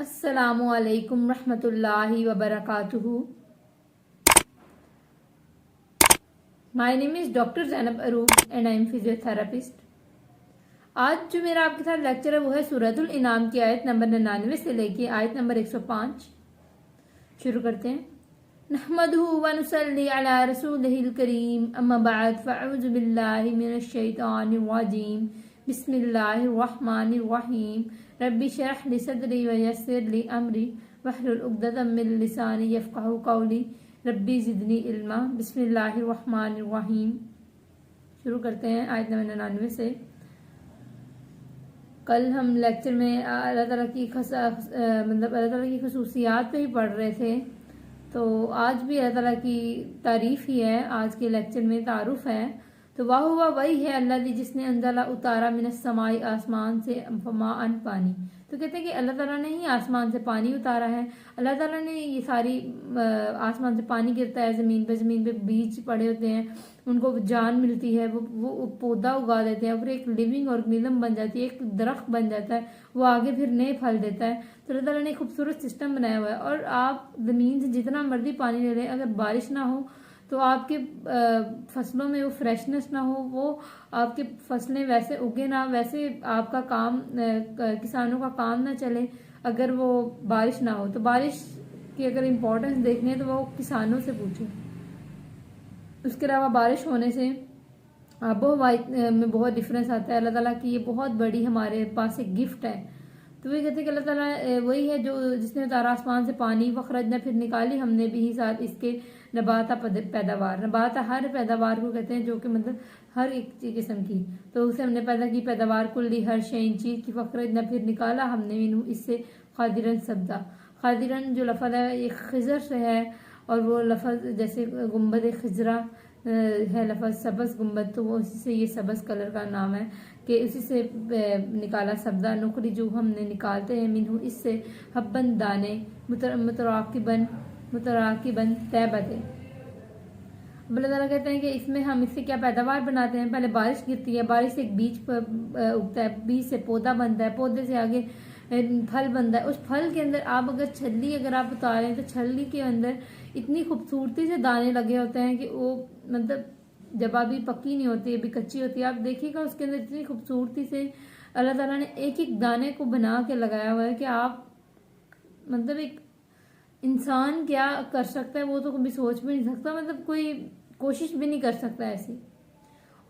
अस्सलामु अलैकुम रहमतुल्लाहि व बरकातुहू। My name is doctor Zainab Aroob and I am physiotherapist. आज जो मेरा आपके साथ लेक्चर है वो है सूरतुल इनाम की आयत नंबर 99 से लेके आयत नंबर 105। शुरू करते हैं। नहमदुहु व नुसल्ली अला रसूलिहिल करीम अम्मा बाद फ़अऊज़ु बिल्लाहि मिनश शैतानिर रजीम बिस्मिल्लाहिर रहमानिर रहीम रब्बि शरह ली सदरी व यस्सिर ली अमरी वहलुल उक़दतम मिन लिसानी यफ़क़हू क़ौली रब्बी ज़िदनी इल्मा। बिस्मिल्लाहिर रहमानिर रहीम। शुरू करते हैं आयत नंबर 99 से। कल हम लेक्चर में अल्लाह ताला की अल्लाह ताला की खसूसियात पे ही पढ़ रहे थे, तो आज भी अल्लाह ताला की तारीफ़ ही है। आज के लेक्चर में तारुफ है। तो वाह हुआ वही है अल्लाह दी जिसने अंज़ला उतारा मिनस समाई आसमान से माअन पानी। तो कहते हैं कि अल्लाह ताला ने ही आसमान से पानी उतारा है। अल्लाह ताला ने ये सारी आसमान से पानी गिरता है ज़मीन पे बीज पड़े होते हैं, उनको जान मिलती है, वो पौधा उगा देते हैं, फिर एक लिविंग ऑर्गेनिज्म बन जाती है, एक दरख्त बन जाता है, वो आगे फिर नए फल देता है। तो अल्लाह ताला ने एक खूबसूरत सिस्टम बनाया हुआ है। और आप ज़मीन से जितना मर्जी पानी ले लें, अगर बारिश ना हो तो आपके फसलों में वो फ्रेशनेस ना हो, वो आपके फसलें वैसे उगे ना, वैसे आपका काम किसानों का काम ना चले अगर वो बारिश ना हो। तो बारिश की अगर इम्पोर्टेंस देखनी है तो वो किसानों से पूछें। उसके अलावा बारिश होने से आबोहवा में बहुत डिफरेंस आता है। अल्लाह ताला की ये बहुत बड़ी हमारे पास एक गिफ्ट है। तो वही कहते हैं कि अल्लाह ताला वही है जो जिसने उतारा आसमान से पानी, वखरजना फिर निकाली हमने भी साथ इसके नबाता पैदावार। नबाता हर पैदावार को कहते हैं जो कि मतलब हर एक किस्म की, तो उसे हमने पैदा की पैदावार कुल्ली हर शैन चीज की। वखरजना फिर निकाला हमने मिनहु इससे खादिरन सब्दा। खादिरन जो लफज है ये खिजर से है, और वो लफज जैसे गुम्बद खिजरा है लफज सबस गुम्बद, तो वो उसी से ये सबस कलर का नाम है कि उसी से निकाला सब्दा। नुकरी जो हमने निकालते हैं मिनहु इससे हब्बन दाने मुतराकिबन तैबते। अल्लाह ताला कहते हैं कि इसमें हम इससे क्या पैदावार बनाते हैं। पहले बारिश गिरती है, बारिश से एक बीज उगता है, बीज से पौधा बनता है, पौधे से आगे फल बनता है। उस फल के अंदर आप अगर छल्ली अगर आप उतारें तो छल्ली के अंदर इतनी खूबसूरती से दाने लगे होते हैं कि वो मतलब जब अभी पक्की नहीं होती, अभी कच्ची होती है, आप देखिएगा उसके अंदर इतनी खूबसूरती से अल्लाह ताला ने एक एक दाने को बना के लगाया हुआ है कि आप मतलब एक इंसान क्या कर सकता है वो तो कभी सोच भी नहीं सकता, मतलब कोई कोशिश भी नहीं कर सकता ऐसी।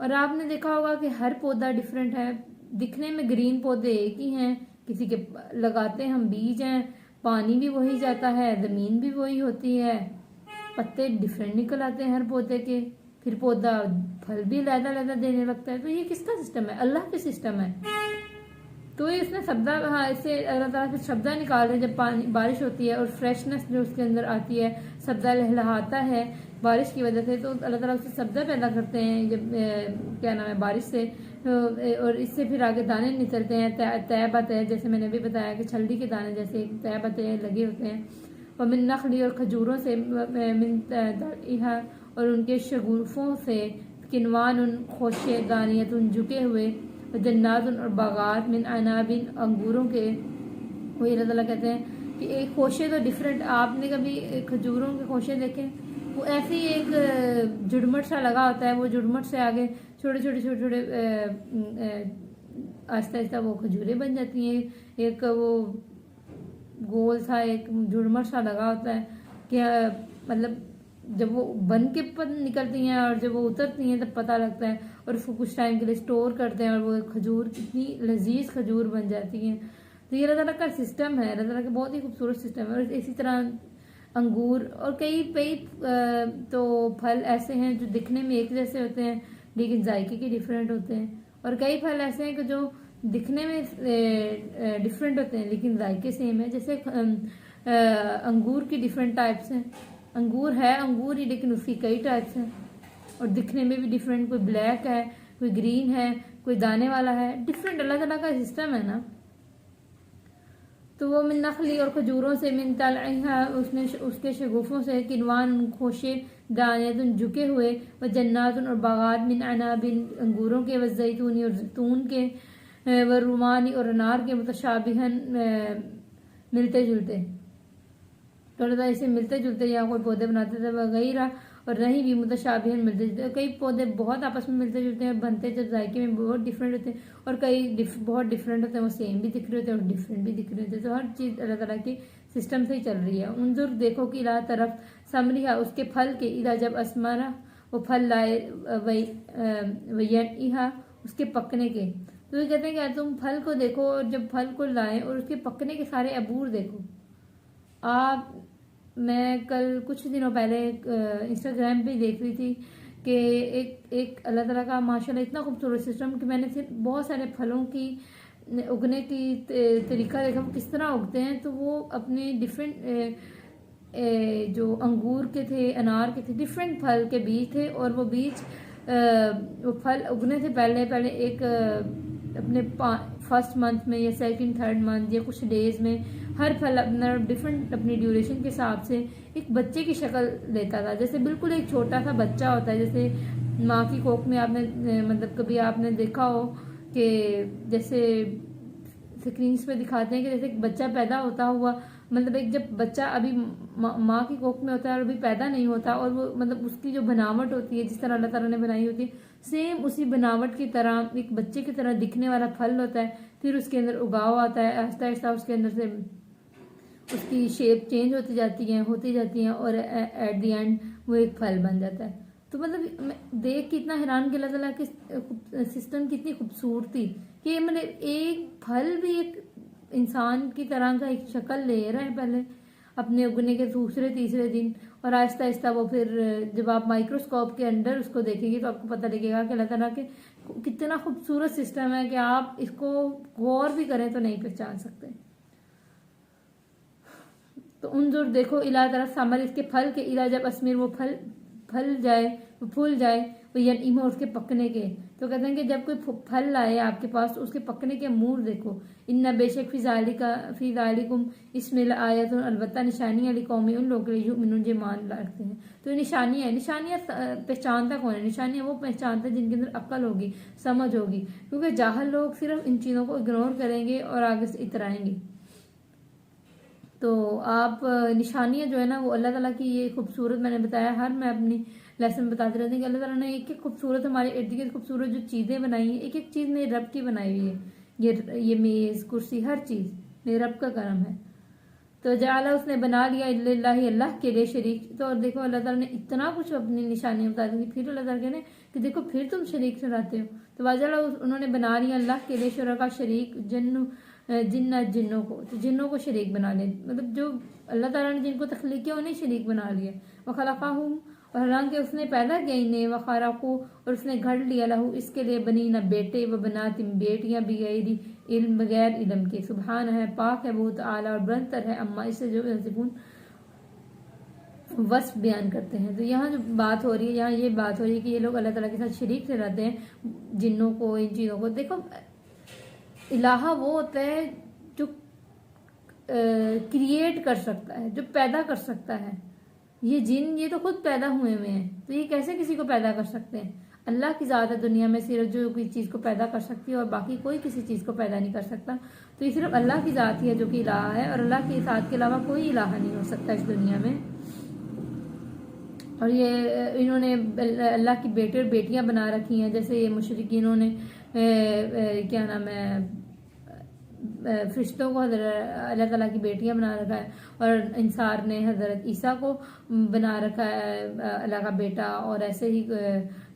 और आपने देखा होगा कि हर पौधा डिफरेंट है। दिखने में ग्रीन पौधे एक ही हैं, किसी के लगाते हैं हम बीज हैं, पानी भी वही जाता है, ज़मीन भी वही होती है, पत्ते डिफरेंट निकल आते हैं हर पौधे के, फिर पौधा फल भी लहदा देने लगता है। तो ये किसका सिस्टम है? अल्लाह के सिस्टम है। तो ये इसने शब्दा, हाँ, इससे अल्लाह ताला से शब्दा निकाल रहे हैं जब पानी बारिश होती है और फ्रेशनेस जो उसके अंदर आती है, शब्दा लहलहाता है बारिश की वजह से, तो अल्लाह ताला उससे शब्दा पैदा करते हैं जब क्या नाम है बारिश से, और इससे फिर आगे दाने निकलते हैं। तैबत है, जैसे मैंने भी बताया कि छल्दी के दाने जैसे तैबत लगे होते हैं। और मिन नखली और खजूरों से मिन दरिहा और उनके शगुफ़ों से किनवान उन खोशे दानियत उन झुके हुए जन्नातुन और बागात मिन अनाबिन अंगूरों के। वही अल्लाह ताला कहते हैं कि एक खोशे तो डिफरेंट, आपने कभी खजूरों के खोशे देखे? वो ऐसे ही एक जुड़मट सा लगा होता है, वो जुड़मट से आगे छोटे छोटे आहिस्ता आहिस्ता वो खजूरें बन जाती हैं। एक वो गोल सा एक जुड़मट सा लगा होता है कि मतलब जब वो बन के निकलती हैं और जब वो उतरती हैं तब पता लगता है, और उसको कुछ टाइम के लिए स्टोर करते हैं और वो खजूर इतनी लजीज खजूर बन जाती हैं। तो ये अल्लाह ताला का सिस्टम है, अल्लाह ताला का बहुत ही खूबसूरत सिस्टम है। और इसी तरह अंगूर और कई तो फल ऐसे हैं जो दिखने में एक जैसे होते हैं लेकिन जायके के डिफरेंट होते हैं, और कई फल ऐसे हैं कि जो दिखने में डिफरेंट होते हैं लेकिन जायके सेम है। जैसे अंगूर की डिफरेंट टाइप्स हैं। अंगूर है अंगूर ही, लेकिन उसकी कई टाइप्स हैं और दिखने में भी डिफरेंट, कोई ब्लैक है, कोई ग्रीन है, कोई दाने वाला है, डिफरेंट अल्लाह ताला का सिस्टम है ना। तो वो मिन नखली और खजूरों से मिन तलइहा उसने उसके शगुफों से किनवान खोशे दानियतुन झुके हुए व जन्नातुन और बागात मिन अनाबिन अंगूरों के व जैतूनी और जैतून के व रुमानी और अनार के मुतशाबिहन मिलते जुलते, थोड़ा सा ऐसे मिलते जुलते यहाँ कोई पौधे बनाते थे वगैरह, और नहीं भी मुतशाबिहन मिलते जुलते। कई पौधे बहुत आपस में मिलते जुलते हैं, बनते जब जायके में बहुत डिफरेंट होते हैं, और कई बहुत डिफरेंट होते हैं, वो सेम भी दिख रहे होते हैं और डिफरेंट भी दिख रहे होते हैं। तो हर चीज़ अल्लाह ताला की सिस्टम से ही चल रही है। उनजुर देखो कि इला तरफ समरिहा, उसके फल के, इला जब असमारा वो फल लाए, वयनिहा उसके पकने के। तो ये कहते हैं कि तुम फल को देखो, और जब फल को लाए और उसके पकने के सारे अबूर देखो। आप, मैं कल कुछ दिनों पहले इंस्टाग्राम पे देख रही थी कि एक अल्लाह ताला का माशाल्लाह इतना खूबसूरत सिस्टम कि मैंने सिर्फ बहुत सारे फलों की उगने की तरीका देखा, वो किस तरह उगते हैं। तो वो अपने डिफरेंट जो अंगूर के थे, अनार के थे, डिफरेंट फल के बीज थे, और वो बीज वो फल उगने से पहले पहले एक अपने फर्स्ट मंथ में या सेकंड थर्ड मंथ या कुछ डेज में हर फल अपना डिफरेंट अपनी ड्यूरेशन के हिसाब से एक बच्चे की शक्ल लेता था। जैसे बिल्कुल एक छोटा सा बच्चा होता है, जैसे माँ की कोख में आपने मतलब कभी आपने देखा हो कि जैसे स्क्रीन्स पे दिखाते हैं कि जैसे एक बच्चा पैदा होता हुआ, मतलब एक जब बच्चा अभी माँ की कोख में होता है और अभी पैदा नहीं होता, और वो मतलब उसकी जो बनावट होती है जिस तरह अल्लाह ताला ने बनाई होती है, सेम उसी बनावट की तरह एक बच्चे की तरह दिखने वाला फल होता है। फिर उसके अंदर उगाव आता है, आहिस्ता आहिस्ता उसके अंदर से उसकी शेप चेंज होती जाती हैं और एट द एंड वो एक फल बन जाता है। तो मतलब देख के इतना हैरान कि अल्लाह ताला के सिस्टम की इतनी खूबसूरती कि मतलब एक फल भी एक इंसान की तरह का एक शक्ल ले रहा है पहले अपने उगने के दूसरे तीसरे दिन, और आहिस्ता आहिस्ता वो फिर जब आप माइक्रोस्कोप के अंदर उसको देखेंगे तो आपको पता लगेगा कि अल्लाह ताला के कितना खूबसूरत सिस्टम है कि आप इसको गौर भी करें तो नहीं पहचान सकते। तो उनजुर देखो इला तरफ सामर, इसके फल के, इला जब अस्मिर वो फल जाए, वो फूल जाए, वो यनीमा उसके पकने के। तो कहते हैं कि जब कोई फल लाए आपके पास तो उसके पकने के मूड देखो। इन्ना बेशक फी जालिकुम इसमें आयत, अलबत्ता निशानियां अली कौमी उन लोगों के लिए जो मान रखते हैं। तो निशानियां पहचानता कौन है? निशानियां वो पहचानता है जिनके अंदर अक्ल होगी, समझ होगी, क्योंकि जाहल लोग सिर्फ इन चीज़ों को इग्नोर करेंगे और आगे से इतराएंगे। तो आप निशानियां जो है ना वो अल्लाह ताला की ये खूबसूरत, मैंने बताया हर मैं अपनी लेसन में बताते रहते हैं कि अल्लाह ताला ने एक एक खूबसूरत हमारे इर्द गिर्द खूबसूरत जो चीज़ें बनाई हैं, एक एक चीज़ मेरे रब की बनाई हुई है। ये मेज़ कुर्सी हर चीज़ मेरे रब का करम है। तो जाला उसने बना लिया इल्लल्लाहि, अल्लाह के लिए शरीक। तो देखो अल्लाह ताला ने इतना कुछ अपनी निशानियां बता दी, फिर अल्लाह ताला कहने कि देखो फिर तुम शरीक ठहराते हो। तो वाजला उन्होंने बना लिया अल्लाह के लिए शुरका शरीक, जिन्नों को, तो जिन्नों को शरीक बना लिया, मतलब जो अल्लाह ताला ने जिनको तख्लीक किया उन्हें शरीक बना लिया। व खलक़ाहुम, और हालांकि उसने पैदा किया इन्हें, व खरक़ू, और उसने घड़ लिया लहू इसके लिए, बनी न बेटे व बनातिम बेटियां, बिगैरी इल्म, बगैर इल्म के। सुबहान है, पाक है, बहुत आला और बुलंदतर है, अम्मा इससे जो यसिफून वस्फ बयान करते हैं। तो यहाँ जो बात हो रही है, यहाँ ये बात हो रही है कि ये लोग अल्लाह ताला के साथ शरीक ठहराते हैं जिन्नों को, इन चीज़ों को। देखो इलाहा वो होता है जो क्रिएट कर सकता है, जो पैदा कर सकता है। ये जिन ये तो खुद पैदा हुए हुए हैं, तो ये कैसे किसी को पैदा कर सकते हैं? अल्लाह की ज़ात है दुनिया में सिर्फ जो कोई चीज़ को पैदा कर सकती है, और बाकी कोई किसी चीज़ को पैदा नहीं कर सकता। तो ये सिर्फ अल्लाह की ज़ात ही है जो कि इलाहा है, और अल्लाह की ज़ात के अलावा कोई इलाहा नहीं हो सकता इस दुनिया में। और ये इन्होंने अल्लाह की बेटे और बेटियां बना रखी हैं, जैसे ये मुशरिकीनों ने क्या नाम है, फरिश्तों को अल्लाह ताला की बेटियां बना रखा है, और इंसार ने हज़रत ईसा को बना रखा है अल्लाह का बेटा। और ऐसे ही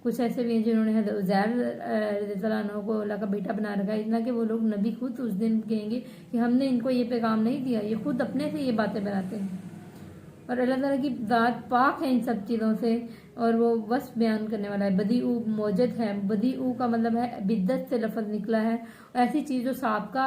कुछ ऐसे भी हैं जिन्होंने हज़रत उज़ैर को अल्लाह का बेटा बना रखा है। इतना कि वो लोग नबी खुद उस दिन कहेंगे कि हमने इनको ये पैगाम नहीं दिया, ये खुद अपने से ये बातें बनाते हैं। और अल्लाह ताला की ज़ात पाक है इन सब चीज़ों से, और वो वस्फ बयान करने वाला है। बदीऊ मौजद है, बदीऊ का मतलब है बिद्दत से लफ्ज़ निकला है, ऐसी चीज़ जो साबका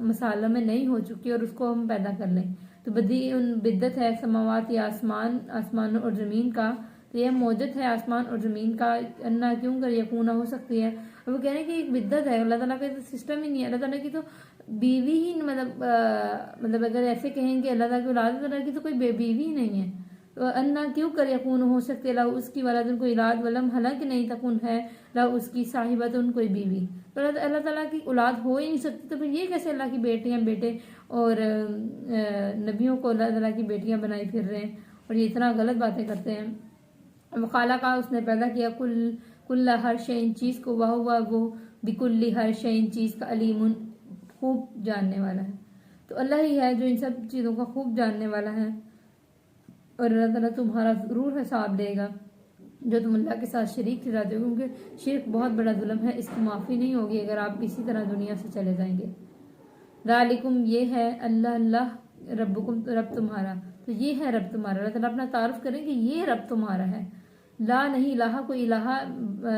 मसालों में नहीं हो चुकी और उसको हम पैदा कर लें। तो बिद्दत है समावात या आसमान और ज़मीन का, तो यह मौजद है आसमान और ज़मीन का, अन्ना क्यों कर यकूना हो सकती है। और वो कह रहे हैं कि एक बिद्दत है, अल्लाह ताला का तो सिस्टम ही नहीं है। अल्लाह ताला की तो बीवी ही मतलब अगर ऐसे कहेंगे अल्लाह ताला की औलाद, अल्लाह की तो कोई बीवी ही नहीं है। तो अन्ना क्यों कर यकून हो सकते ला उसकी वलादन कोई औलाद, वलम हालांकि नहीं तकुन है ला उसकी साहिबतुन कोई बीवी। तो अल्लाह ताला की औलाद हो ही नहीं सकती, तो फिर ये कैसे अल्लाह की बेटियां बेटे और नबियों को अल्लाह ताला की बेटियां बनाई फिर रहे हैं और ये इतना गलत बातें करते हैं। वखाला का उसने पैदा किया कुल्ला हर शयन चीज़ को, वाह हुआ वो बिकुल्ली हर शयन चीज़ का अलीमुन खूब जानने वाला है। तो अल्लाह ही है जो इन सब चीज़ों का खूब जानने वाला है और अल्लाह ताला तुम्हारा ज़रूर हिसाब देगा जो तुम अल्लाह के साथ शरीक ठहराते हो, क्योंकि शिरक बहुत बड़ा जुल्म है, इसकी माफ़ी नहीं होगी अगर आप इसी तरह दुनिया से चले जाएंगे। ज़ालिकुम ये है अल्लाह अल्लाह रब्बुकुम रब तुम्हारा, तो ये है रब तुम्हारा। अल्लाह ताला अपना तारुफ करें कि ये रब तुम्हारा है। ला नहीं इलाहा कोई इलाहा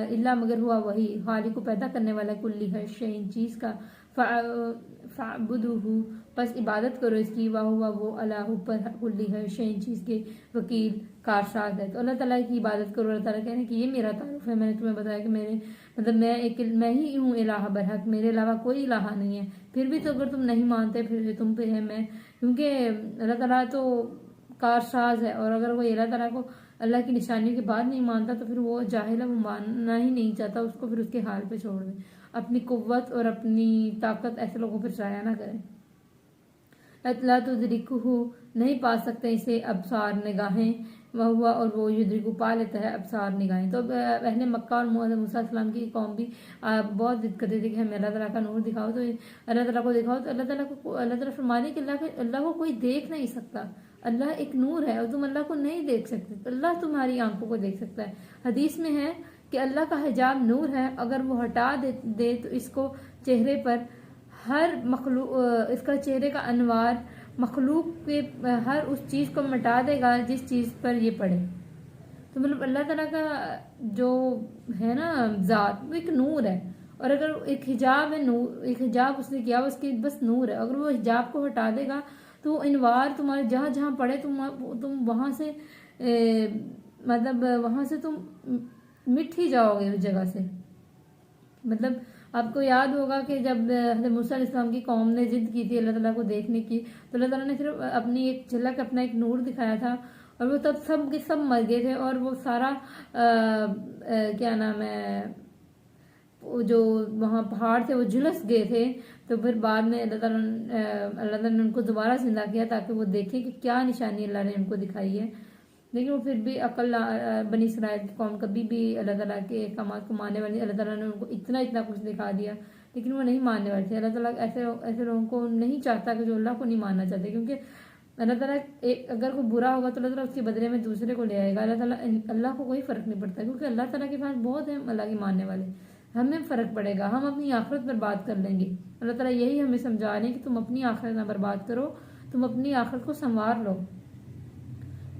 इल्ला मगर हुआ वही, खालिक को पैदा करने वाला कुल्ली हर शैइन चीज़ का, फ़अबुदुहु बस इबादत करो इसकी, वाह हुआ वो अल्लाह पर कुल्ली हर शैइन चीज़ के वकील कारसाज है। तो अल्लाह ताला की इबादत करो। अल्लाह ताला कह रहे हैं कि ये मेरा तारुफ है, मैंने तुम्हें बताया कि मेरे मतलब मैं ही हूँ इलाहा बरहक, मेरे अलावा कोई इलाहा नहीं है। फिर भी तो अगर तुम नहीं मानते फिर तुम पे है मैं, क्योंकि अल्लाह ताला तो कारसाज है और अगर कोई अल्लाह ताला को अल्लाह की निशानियों के बाद नहीं मानता तो फिर वो जाहिल है, वो मानना ही नहीं चाहता, उसको फिर उसके हाल पे छोड़ दे। अपनी कुव्वत और अपनी ताकत ऐसे लोगों पर जाया ना करें। अतला तुदरिकुहु नहीं पा सकते इसे अबसार निगाहें, वह हुआ और वो युद्रिकु पा लेता है अबसार निगाहें। तो अहले मक्का और मूसा सलाम की कौम भी बहुत जिद करते थे कि हमें अल्लाह ताला का नूर दिखाओ, तो अल्लाह ताला को दिखाओ। तो अल्लाह ताला फरमाने कि अल्लाह को कोई देख नहीं सकता, अल्लाह एक नूर है और तुम अल्लाह को नहीं देख सकते, तो अल्लाह तुम्हारी आंखों को देख सकता है। हदीस में है कि अल्लाह का हिजाब नूर है, अगर वो हटा दे तो इसको चेहरे पर हर मखलूक, इसका चेहरे का अनवार मखलूक के हर उस चीज़ को मिटा देगा जिस चीज़ पर ये पड़े। तो मतलब अल्लाह ताला का जो है ना ज़ात वो एक नूर है, और अगर एक हिजाब है नूर, एक हिजाब उसने किया उसकी बस नूर है, अगर वो हिजाब को हटा देगा तो इनवार तुम्हारे जहाँ जहाँ पड़े तुम वहाँ से मतलब वहाँ से तुम मिट ही जाओगे उस जगह से। मतलब आपको याद होगा कि जब हज़रत मूसा अलैहिस्सलाम की कौम ने जिद की थी अल्लाह ताला को देखने की, तो अल्लाह ताला ने सिर्फ अपनी एक झलक, अपना एक नूर दिखाया था और वो तब सब के सब मर गए थे और वो सारा क्या नाम है जो वहाँ पहाड़ थे वो झुलस गए थे। तो फिर बाद में अल्लाह ताला ने उनको दोबारा जिंदा किया ताकि वो देखें कि क्या निशानी अल्लाह ने उनको दिखाई है। लेकिन वो फिर भी अकल बनी इसराइल की कौम कभी भी अल्लाह ताला के अहकामात को मानने वाली, अल्लाह ताला ने उनको इतना कुछ दिखा दिया लेकिन वो नहीं मानने वाले थे। अल्लाह ताला ऐसे लोगों को नहीं चाहता कि जो अल्लाह को नहीं मानना चाहते, क्योंकि अल्लाह ताला एक अगर कोई बुरा होगा तो अल्लाह ताला उसके बदले में दूसरे को ले आएगा। अल्लाह को कोई फर्क नहीं पड़ता, क्योंकि अल्लाह ताला के पास बहुत है अल्लाह के मानने वाले। हमें फ़र्क पड़ेगा, हम अपनी आखिरत बर्बाद कर लेंगे। अल्लाह ताला यही हमें समझा रहे हैं कि तुम अपनी आखिरत ना बर्बाद करो, तुम अपनी आखिरत को संवार लो।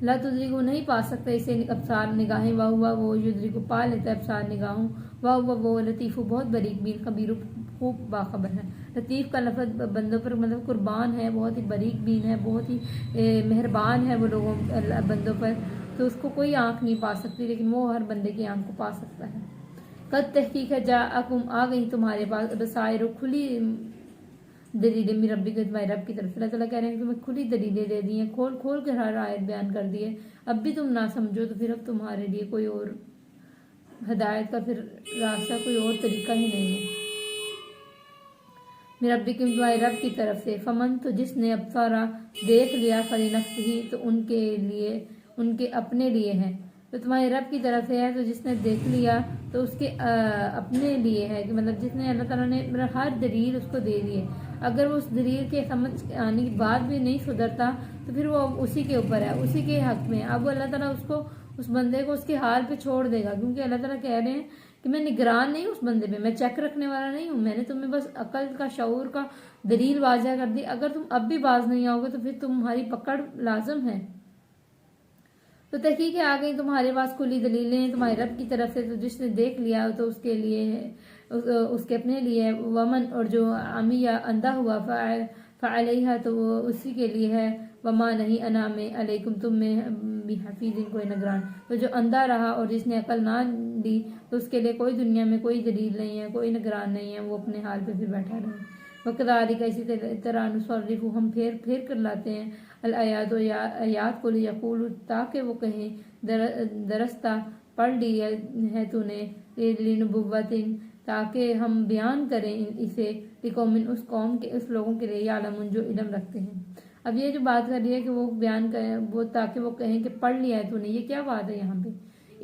ला तुदरी को नहीं पा सकते इसे अबसार निगाहें, वाह हुआ वो युद्री को पा लेता है अबसार निगाहों, वाह हुआ वो लतीफ़ बहुत बरीक बीन खबीर खूब बाखबर है। लतीफ़ का लफ्ज़ बंदों पर मतलब कुर्बान है, बहुत ही बरीक बीन है, बहुत ही मेहरबान है वो लोगों बंदों पर, तो उसको कोई आँख नहीं पा सकती लेकिन वो हर बंदे की आँख को पा सकता है। कद तहकीक है जा अकुम आ गई तुम्हारे पास बसायर खुली दलीलें मेरे रब्बी के तुम्हारे रब की तरफ से। अल्लाह ताला कह रहे हैं कि तुम्हें खुली दलीलें दे दी हैं, खोल खोल कर हर आयत बयान कर दी है, अब भी तुम ना समझो तो फिर अब तुम्हारे लिए कोई और हदायत का फिर रास्ता, कोई और तरीका ही नहीं है। मेरे रब्बी के तुम्हारे रब की तरफ से, फमन तो जिसने अबसारा देख लिया फली नफ्स ही तो उनके लिए उनके अपने लिए है। तो तुम्हारे रब की तरफ से है तो जिसने देख लिया तो उसके अपने लिए है, कि मतलब जिसने अल्लाह ताला ने मतलब हर दलील उसको दे दी है। अगर वो उस दलील के समझ आने के बाद भी नहीं सुधरता तो फिर वो उसी के ऊपर है, उसी के हक में। अब वो अल्लाह ताला उसको उस बंदे को उसके हाल पे छोड़ देगा, क्योंकि अल्लाह ताला कह रहे हैं कि मैं निगरान नहीं हूँ उस बंदे पे, मैं चेक रखने वाला नहीं हूँ, मैंने तुम्हें बस अकल का शऊर का दलील वाज़ह कर दी, अगर तुम अब भी बाज नहीं आओगे तो फिर तुम्हारी पकड़ लाजम है। तो तहकीक आ गई तुम्हारे पास खुली दलीलें तुम्हारे रब की तरफ से, तो जिसने देख लिया तो उसके लिए है, उसके अपने लिए है। वमन और जो आमी या अंधा हुआ फ़अलैहा तो वो उसी के लिए है। वमा नहीं अना में अलैकुम तुम में भी हफीज़िन कोई निगरान। तो जो अंधा रहा और जिसने अकल ना दी तो उसके लिए कोई दुनिया में कोई दलील नहीं है, कोई निगरान नहीं है, वो अपने हाल पे फिर बैठा रहे। वकदालिका इसी तरह नुसर्रिफु हम फेर कर लाते हैं अल आयात को यकूल ताकि वो कहें दरस्ता पढ़ ली है तूने लिनुबुव्वतिन ताकि हम बयान करें इसे लिकौमिन उस लोगों के लिए यालमून जो इल्म रखते हैं। अब ये जो बात कर रही है कि वो बयान करें, वो ताकि वो कहें कि पढ़ लिया है तूने, ये क्या बात है यहाँ पे।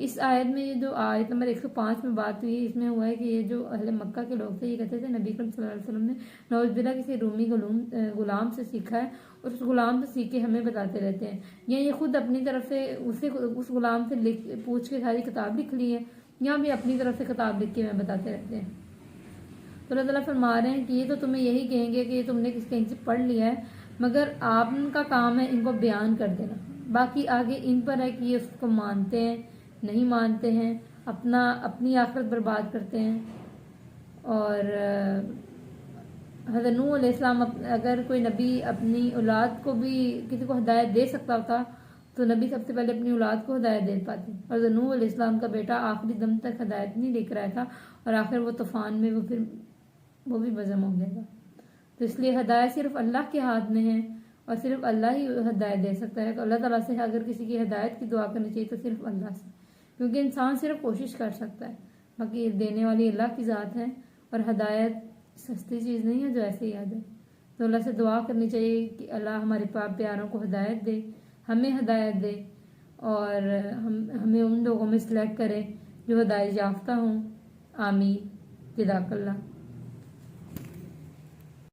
इस आयत में, ये जो आयत नंबर 105 में बात हुई है, इसमें हुआ है कि ये जो अहले मक्का के लोग थे, ये कहते थे नबी करीम सल्लल्लाहु अलैहि वसल्लम ने नौजुबिल्ला किसी रूमी गुलाम से सीखा है और उस गुलाम से सीख के हमें बताते रहते हैं, या ये खुद अपनी तरफ से उस गुलाम से पूछ के सारी किताब लिख ली है, या भी अपनी तरफ से किताब लिख के हमें बताते रहते हैं। तो अल्लाह ताला फरमा रहे हैं कि ये तो तुम्हें यही कहेंगे कि तुमने कहीं से पढ़ लिया है, मगर आपका काम है इनको बयान कर देना। बाकी आगे इन पर है कि ये उसको मानते हैं नहीं मानते हैं, अपनी आखिरत बर्बाद करते हैं। और हज़रत नूह अलैहिस्सलाम, अगर कोई नबी अपनी औलाद को भी किसी को हिदायत दे सकता होता तो नबी सबसे पहले अपनी औलाद को हिदायत दे पाते। और हज़रत नूह अलैहिस्सलाम का बेटा आखिरी दम तक हिदायत नहीं लेकर आया था, और आखिर वो तूफान में वो भी बज़म हो गया था। तो इसलिए हिदायत सिर्फ अल्लाह के हाथ में है, और सिर्फ अल्लाह ही हिदायत दे सकता है। तो अल्लाह ताला से अगर किसी की हिदायत की दुआ करनी चाहिए तो सिर्फ अल्लाह से, क्योंकि इंसान सिर्फ कोशिश कर सकता है, बाकी देने वाली अल्लाह की ज़ात है। और हिदायत सस्ती चीज़ नहीं है जो ऐसे ही आ जाए। तो अल्लाह से दुआ करनी चाहिए कि अल्लाह हमारे पाक प्यारों को हिदायत दे, हमें हिदायत दे, और हमें उन लोगों में सिलेक्ट करे जो हिदायत याफ्ता हों। आमीन। जज़ाकल्लाह।